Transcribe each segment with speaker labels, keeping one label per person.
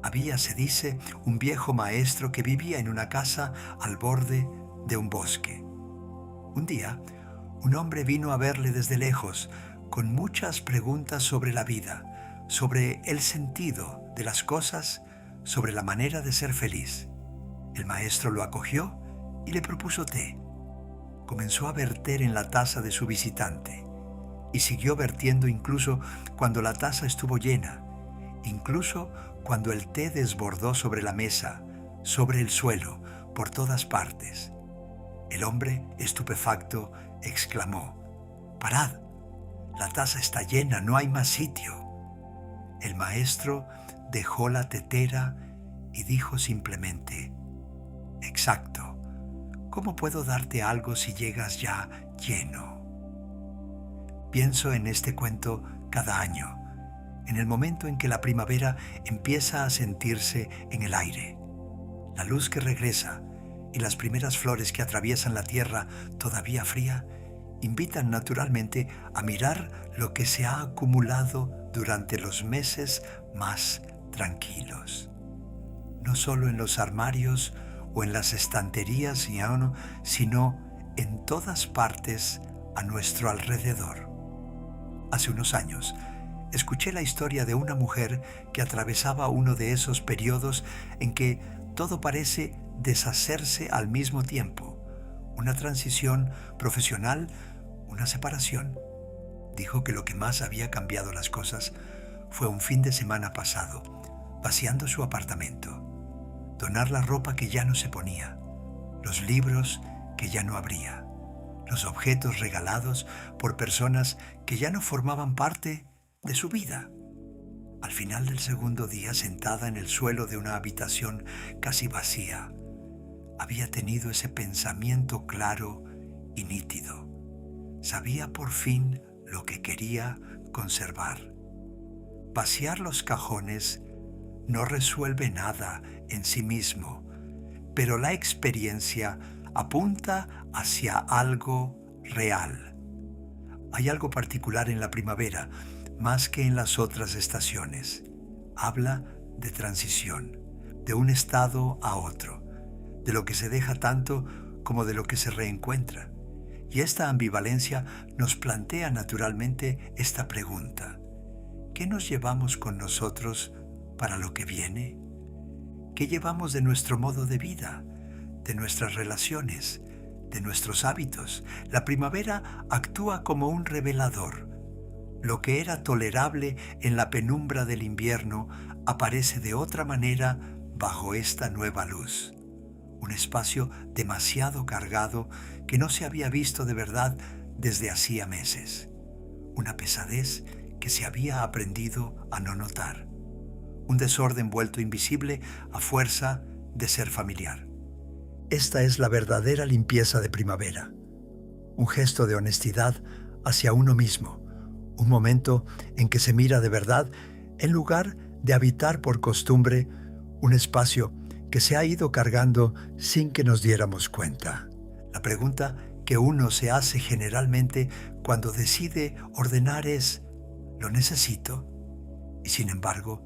Speaker 1: Había, se dice, un viejo maestro que vivía en una casa al borde de un bosque. Un día, un hombre vino a verle desde lejos con muchas preguntas sobre la vida, sobre el sentido de las cosas, sobre la manera de ser feliz. El maestro lo acogió y le propuso té. Comenzó a verter en la taza de su visitante y siguió vertiendo incluso cuando la taza estuvo llena, incluso cuando el té desbordó sobre la mesa, sobre el suelo, por todas partes. El hombre, estupefacto, exclamó: «¡Parad! La taza está llena, no hay más sitio». El maestro dejó la tetera y dijo simplemente: «Exacto. ¿Cómo puedo darte algo si llegas ya lleno?». Pienso en este cuento cada año, en el momento en que la primavera empieza a sentirse en el aire. La luz que regresa y las primeras flores que atraviesan la tierra todavía fría invitan naturalmente a mirar lo que se ha acumulado durante los meses más tranquilos. No solo en los armarios o en las estanterías, sino en todas partes a nuestro alrededor. Hace unos años, escuché la historia de una mujer que atravesaba uno de esos periodos en que todo parece deshacerse al mismo tiempo. Una transición profesional, una separación. Dijo que lo que más había cambiado las cosas fue un fin de semana pasado, vaciando su apartamento. Donar la ropa que ya no se ponía, los libros que ya no abría, los objetos regalados por personas que ya no formaban parte de su vida. Al final del segundo día, sentada en el suelo de una habitación casi vacía, había tenido ese pensamiento claro y nítido. Sabía por fin lo que quería conservar. Vaciar los cajones no resuelve nada en sí mismo, pero la experiencia apunta hacia algo real. Hay algo particular en la primavera, más que en las otras estaciones. Habla de transición, de un estado a otro, de lo que se deja tanto como de lo que se reencuentra. Y esta ambivalencia nos plantea naturalmente esta pregunta: ¿qué nos llevamos con nosotros para lo que viene? ¿Qué llevamos de nuestro modo de vida, de nuestras relaciones, de nuestros hábitos? La primavera actúa como un revelador. Lo que era tolerable en la penumbra del invierno aparece de otra manera bajo esta nueva luz. Un espacio demasiado cargado que no se había visto de verdad desde hacía meses. Una pesadez que se había aprendido a no notar. Un desorden vuelto invisible a fuerza de ser familiar. Esta es la verdadera limpieza de primavera. Un gesto de honestidad hacia uno mismo. Un momento en que se mira de verdad en lugar de habitar por costumbre un espacio que se ha ido cargando sin que nos diéramos cuenta. La pregunta que uno se hace generalmente cuando decide ordenar es: ¿lo necesito? Y sin embargo,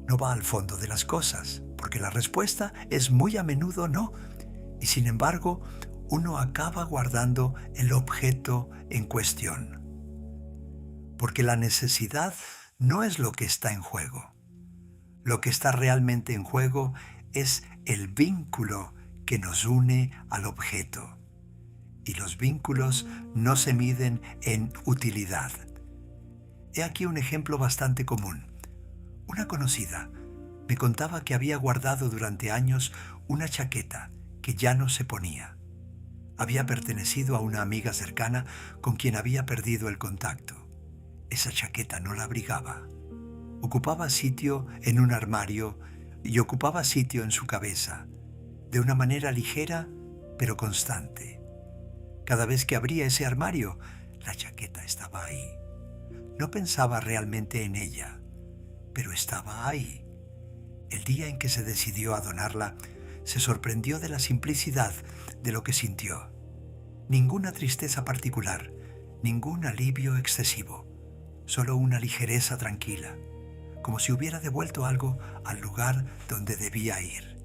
Speaker 1: no va al fondo de las cosas, porque la respuesta es muy a menudo no. Y sin embargo, uno acaba guardando el objeto en cuestión. Porque la necesidad no es lo que está en juego. Lo que está realmente en juego es el vínculo que nos une al objeto. Y los vínculos no se miden en utilidad. He aquí un ejemplo bastante común. Una conocida me contaba que había guardado durante años una chaqueta que ya no se ponía. Había pertenecido a una amiga cercana con quien había perdido el contacto. Esa chaqueta no la abrigaba. Ocupaba sitio en un armario y ocupaba sitio en su cabeza, de una manera ligera pero constante. Cada vez que abría ese armario, la chaqueta estaba ahí. No pensaba realmente en ella, pero estaba ahí. El día en que se decidió a donarla, se sorprendió de la simplicidad de lo que sintió. Ninguna tristeza particular, ningún alivio excesivo, solo una ligereza tranquila. como si hubiera devuelto algo al lugar donde debía ir.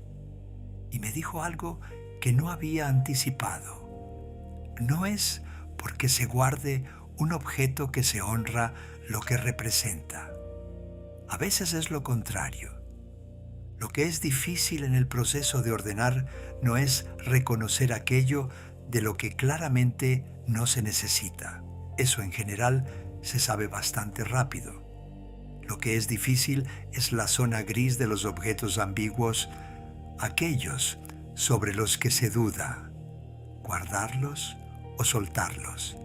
Speaker 1: Y me dijo algo que no había anticipado. No es porque se guarde un objeto que se honra lo que representa. A veces es lo contrario. Lo que es difícil en el proceso de ordenar no es reconocer aquello de lo que claramente no se necesita. Eso en general se sabe bastante rápido. Lo que es difícil es la zona gris de los objetos ambiguos, aquellos sobre los que se duda, guardarlos o soltarlos,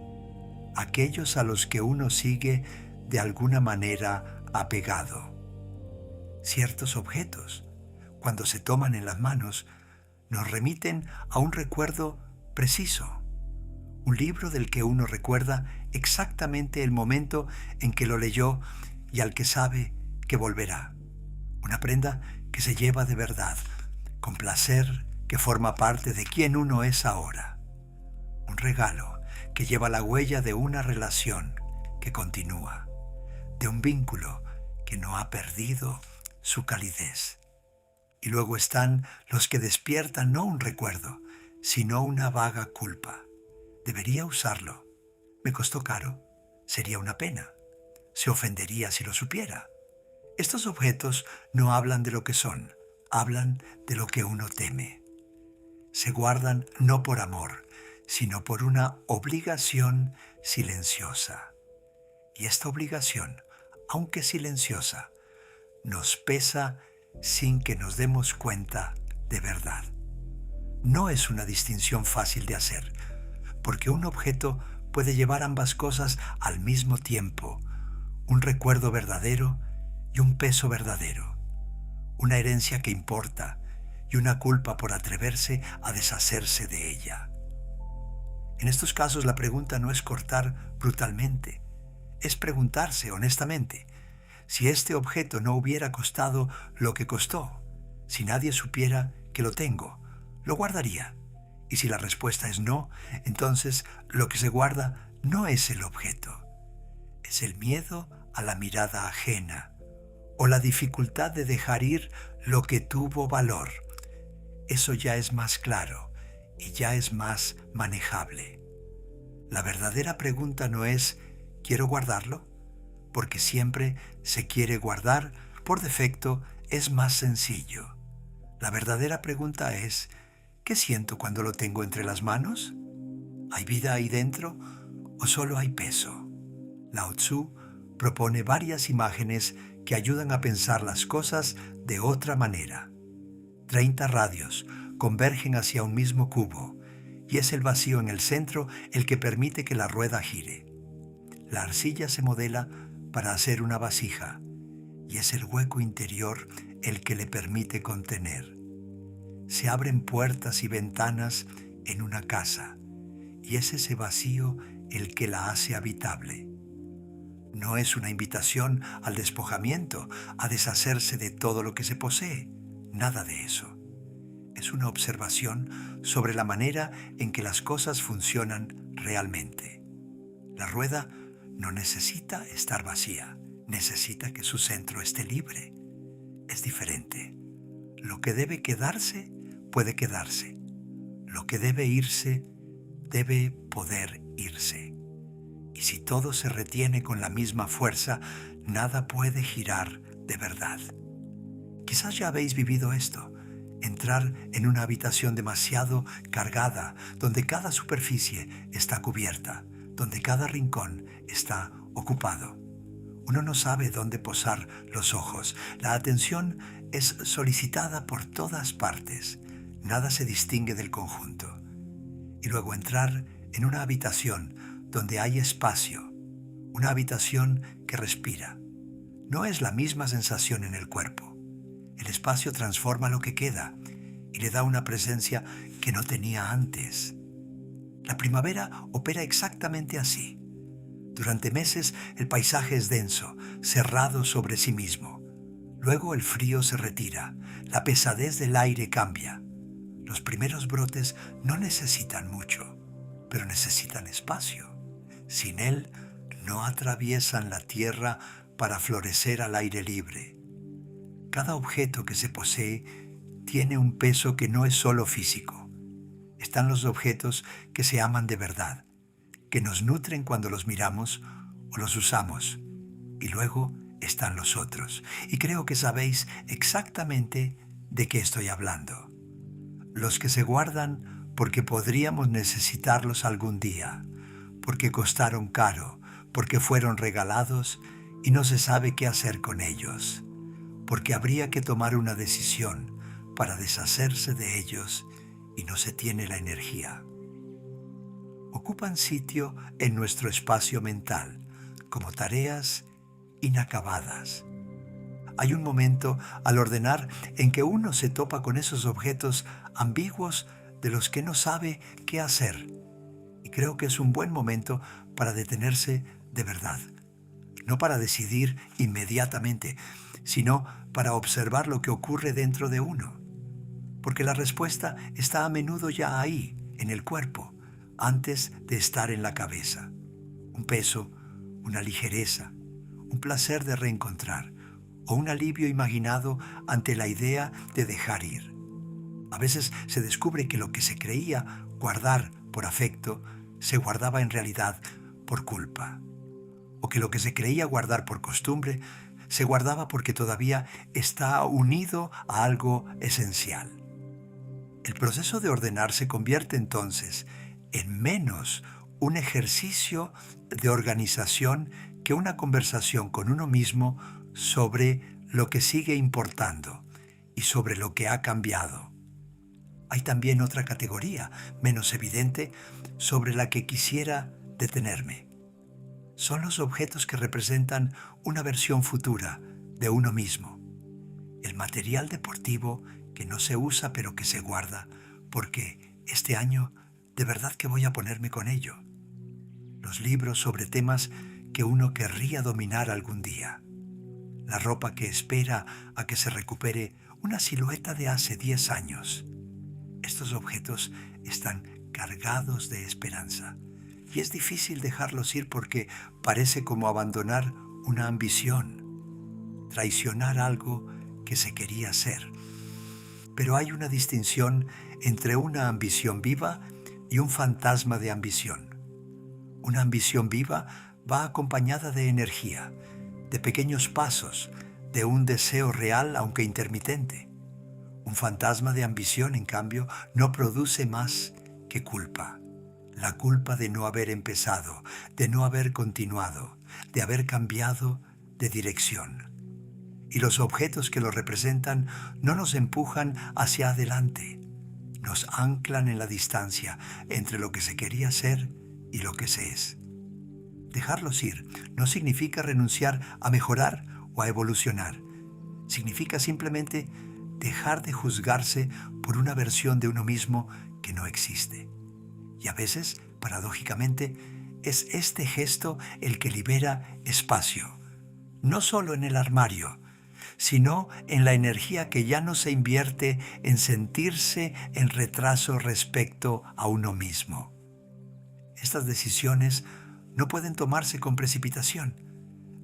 Speaker 1: aquellos a los que uno sigue de alguna manera apegado. Ciertos objetos, cuando se toman en las manos, nos remiten a un recuerdo preciso, un libro del que uno recuerda exactamente el momento en que lo leyó y al que sabe que volverá, una prenda que se lleva de verdad, con placer, que forma parte de quien uno es ahora, un regalo que lleva la huella de una relación que continúa, de un vínculo que no ha perdido su calidez. Y luego están los que despiertan no un recuerdo, sino una vaga culpa. Debería usarlo. Me costó caro. Sería una pena. Se ofendería si lo supiera. Estos objetos no hablan de lo que son, hablan de lo que uno teme. Se guardan no por amor, sino por una obligación silenciosa. Y esta obligación, aunque silenciosa, nos pesa sin que nos demos cuenta de verdad. No es una distinción fácil de hacer, porque un objeto puede llevar ambas cosas al mismo tiempo, un recuerdo verdadero y un peso verdadero, una herencia que importa y una culpa por atreverse a deshacerse de ella. En estos casos la pregunta no es cortar brutalmente, es preguntarse honestamente, si este objeto no hubiera costado lo que costó, si nadie supiera que lo tengo, ¿lo guardaría? Y si la respuesta es no, entonces lo que se guarda no es el objeto, es el miedo a la mirada ajena o la dificultad de dejar ir lo que tuvo valor. Eso ya es más claro y ya es más manejable. La verdadera pregunta no es ¿quiero guardarlo? Porque siempre se quiere guardar, por defecto es más sencillo. La verdadera pregunta es ¿qué siento cuando lo tengo entre las manos? ¿Hay vida ahí dentro o solo hay peso? Lao Tzu propone varias imágenes que ayudan a pensar las cosas de otra manera. 30 radios convergen hacia un mismo cubo y es el vacío en el centro el que permite que la rueda gire. La arcilla se modela para hacer una vasija y es el hueco interior el que le permite contener. Se abren puertas y ventanas en una casa y es ese vacío el que la hace habitable. No es una invitación al despojamiento, a deshacerse de todo lo que se posee, nada de eso. Es una observación sobre la manera en que las cosas funcionan realmente. La rueda no necesita estar vacía, necesita que su centro esté libre. Es diferente. Lo que debe quedarse, puede quedarse. Lo que debe irse, debe poder irse. Y si todo se retiene con la misma fuerza, nada puede girar de verdad. Quizás ya habéis vivido esto. Entrar en una habitación demasiado cargada, donde cada superficie está cubierta, donde cada rincón está ocupado. Uno no sabe dónde posar los ojos. La atención es solicitada por todas partes. Nada se distingue del conjunto. Y luego entrar en una habitación donde hay espacio, una habitación que respira. No es la misma sensación en el cuerpo. El espacio transforma lo que queda y le da una presencia que no tenía antes. La primavera opera exactamente así. Durante meses el paisaje es denso, cerrado sobre sí mismo. Luego el frío se retira, la pesadez del aire cambia. Los primeros brotes no necesitan mucho, pero necesitan espacio. Sin él no atraviesan la tierra para florecer al aire libre. Cada objeto que se posee tiene un peso que no es solo físico. Están los objetos que se aman de verdad, que nos nutren cuando los miramos o los usamos. Y luego están los otros. Y creo que sabéis exactamente de qué estoy hablando. Los que se guardan porque podríamos necesitarlos algún día, porque costaron caro, porque fueron regalados y no se sabe qué hacer con ellos, porque habría que tomar una decisión para deshacerse de ellos y no se tiene la energía. Ocupan sitio en nuestro espacio mental como tareas inacabadas. Hay un momento al ordenar en que uno se topa con esos objetos ambiguos de los que no sabe qué hacer. Y creo que es un buen momento para detenerse de verdad. No para decidir inmediatamente, sino para observar lo que ocurre dentro de uno. Porque la respuesta está a menudo ya ahí, en el cuerpo, antes de estar en la cabeza. Un peso, una ligereza, un placer de reencontrar o un alivio imaginado ante la idea de dejar ir. A veces se descubre que lo que se creía guardar por afecto se guardaba en realidad por culpa, o que lo que se creía guardar por costumbre se guardaba porque todavía está unido a algo esencial. El proceso de ordenar se convierte entonces en menos un ejercicio de organización que una conversación con uno mismo sobre lo que sigue importando y sobre lo que ha cambiado. Hay también otra categoría, menos evidente, sobre la que quisiera detenerme. Son los objetos que representan una versión futura de uno mismo. El material deportivo que no se usa pero que se guarda, porque este año de verdad que voy a ponerme con ello. Los libros sobre temas que uno querría dominar algún día. La ropa que espera a que se recupere una silueta de hace 10 años. Estos objetos están cargados de esperanza y es difícil dejarlos ir porque parece como abandonar una ambición, traicionar algo que se quería ser. Pero hay una distinción entre una ambición viva y un fantasma de ambición. Una ambición viva va acompañada de energía, de pequeños pasos, de un deseo real aunque intermitente. Un fantasma de ambición, en cambio, no produce más que culpa. La culpa de no haber empezado, de no haber continuado, de haber cambiado de dirección. Y los objetos que lo representan no nos empujan hacia adelante, nos anclan en la distancia entre lo que se quería ser y lo que se es. Dejarlos ir no significa renunciar a mejorar o a evolucionar. Significa simplemente dejar de juzgarse por una versión de uno mismo que no existe. Y a veces, paradójicamente, es este gesto el que libera espacio, no solo en el armario, sino en la energía que ya no se invierte en sentirse en retraso respecto a uno mismo. Estas decisiones no pueden tomarse con precipitación.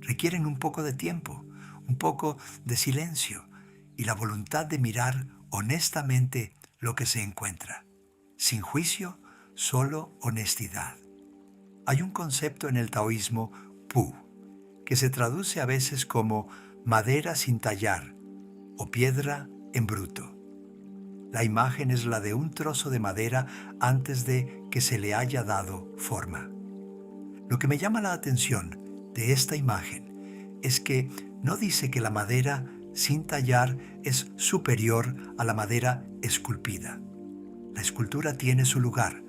Speaker 1: Requieren un poco de tiempo, un poco de silencio y la voluntad de mirar honestamente lo que se encuentra. Sin juicio, solo honestidad. Hay un concepto en el taoísmo, pu, que se traduce a veces como madera sin tallar o piedra en bruto. La imagen es la de un trozo de madera antes de que se le haya dado forma. Lo que me llama la atención de esta imagen es que no dice que la madera sin tallar es superior a la madera esculpida. La escultura tiene su lugar,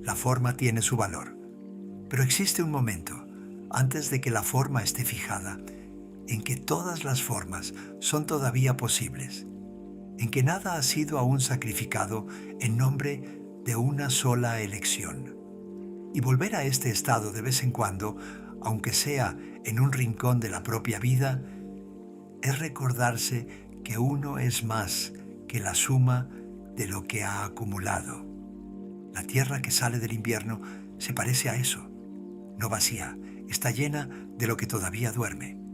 Speaker 1: la forma tiene su valor. Pero existe un momento, antes de que la forma esté fijada, en que todas las formas son todavía posibles, en que nada ha sido aún sacrificado en nombre de una sola elección. Y volver a este estado de vez en cuando, aunque sea en un rincón de la propia vida, es recordarse que uno es más que la suma de lo que ha acumulado. La tierra que sale del invierno se parece a eso. No vacía, está llena de lo que todavía duerme.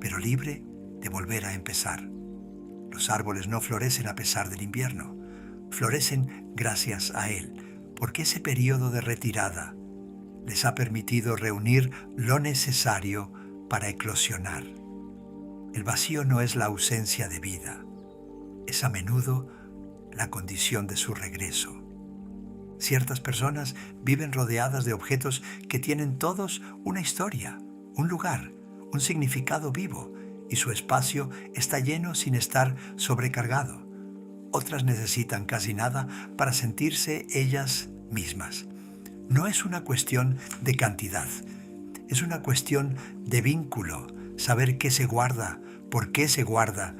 Speaker 1: pero libre de volver a empezar. Los árboles no florecen a pesar del invierno, florecen gracias a él, porque ese periodo de retirada les ha permitido reunir lo necesario para eclosionar. El vacío no es la ausencia de vida, es a menudo la condición de su regreso. Ciertas personas viven rodeadas de objetos que tienen todos una historia, un lugar, un significado vivo, y su espacio está lleno sin estar sobrecargado. Otras necesitan casi nada para sentirse ellas mismas. No es una cuestión de cantidad, es una cuestión de vínculo, saber qué se guarda, por qué se guarda,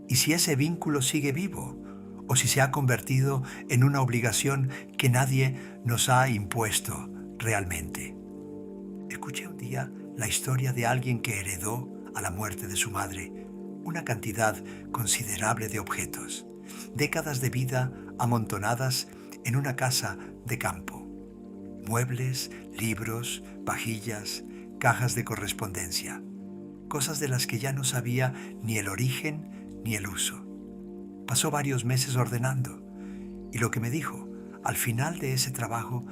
Speaker 1: y si ese vínculo sigue vivo, o si se ha convertido en una obligación que nadie nos ha impuesto realmente. Escuché un día la historia de alguien que heredó, a la muerte de su madre, una cantidad considerable de objetos, décadas de vida amontonadas en una casa de campo. Muebles, libros, vajillas, cajas de correspondencia, cosas de las que ya no sabía ni el origen ni el uso. Pasó varios meses ordenando, y lo que me dijo al final de ese trabajo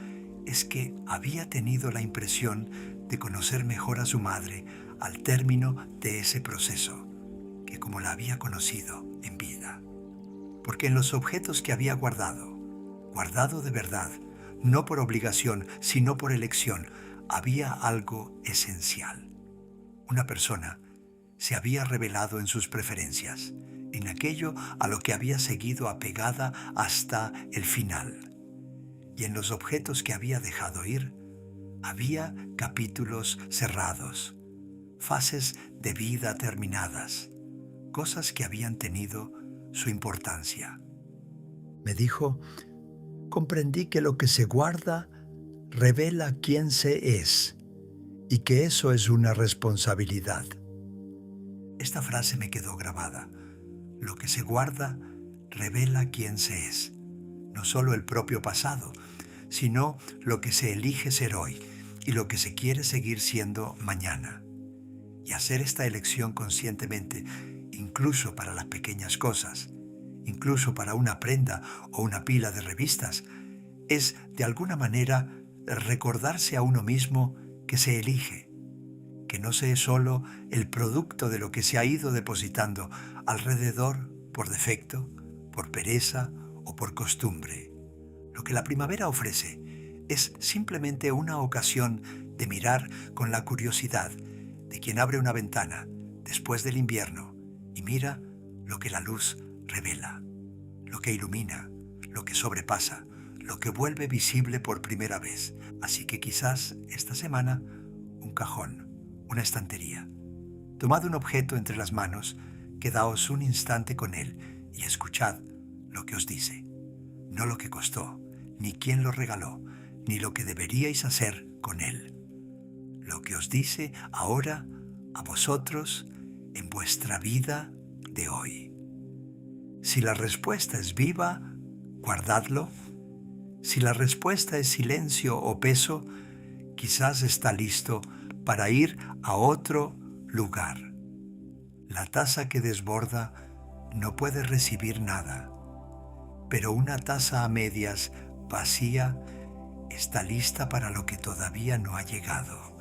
Speaker 1: es que había tenido la impresión de conocer mejor a su madre al término de ese proceso, que como la había conocido en vida. Porque en los objetos que había guardado de verdad, no por obligación, sino por elección, había algo esencial. Una persona se había revelado en sus preferencias, en aquello a lo que había seguido apegada hasta el final. Y en los objetos que había dejado ir, había capítulos cerrados, fases de vida terminadas, cosas que habían tenido su importancia. Me dijo: comprendí que lo que se guarda revela quién se es y que eso es una responsabilidad. Esta frase me quedó grabada. Lo que se guarda revela quién se es, no solo el propio pasado, sino lo que se elige ser hoy y lo que se quiere seguir siendo mañana. Y hacer esta elección conscientemente, incluso para las pequeñas cosas, incluso para una prenda o una pila de revistas, es de alguna manera recordarse a uno mismo que se elige, que no se es solo el producto de lo que se ha ido depositando alrededor por defecto, por pereza o por costumbre. Lo que la primavera ofrece es simplemente una ocasión de mirar con la curiosidad de quien abre una ventana después del invierno y mira lo que la luz revela, lo que ilumina, lo que sobrepasa, lo que vuelve visible por primera vez. Así que quizás esta semana un cajón, una estantería. Tomad un objeto entre las manos, quedaos un instante con él y escuchad lo que os dice. No lo que costó, ni quién lo regaló, ni lo que deberíais hacer con él. Lo que os dice ahora a vosotros en vuestra vida de hoy. Si la respuesta es viva, guardadlo. Si la respuesta es silencio o peso, quizás está listo para ir a otro lugar. La taza que desborda no puede recibir nada, pero una taza a medias, vacía, está lista para lo que todavía no ha llegado.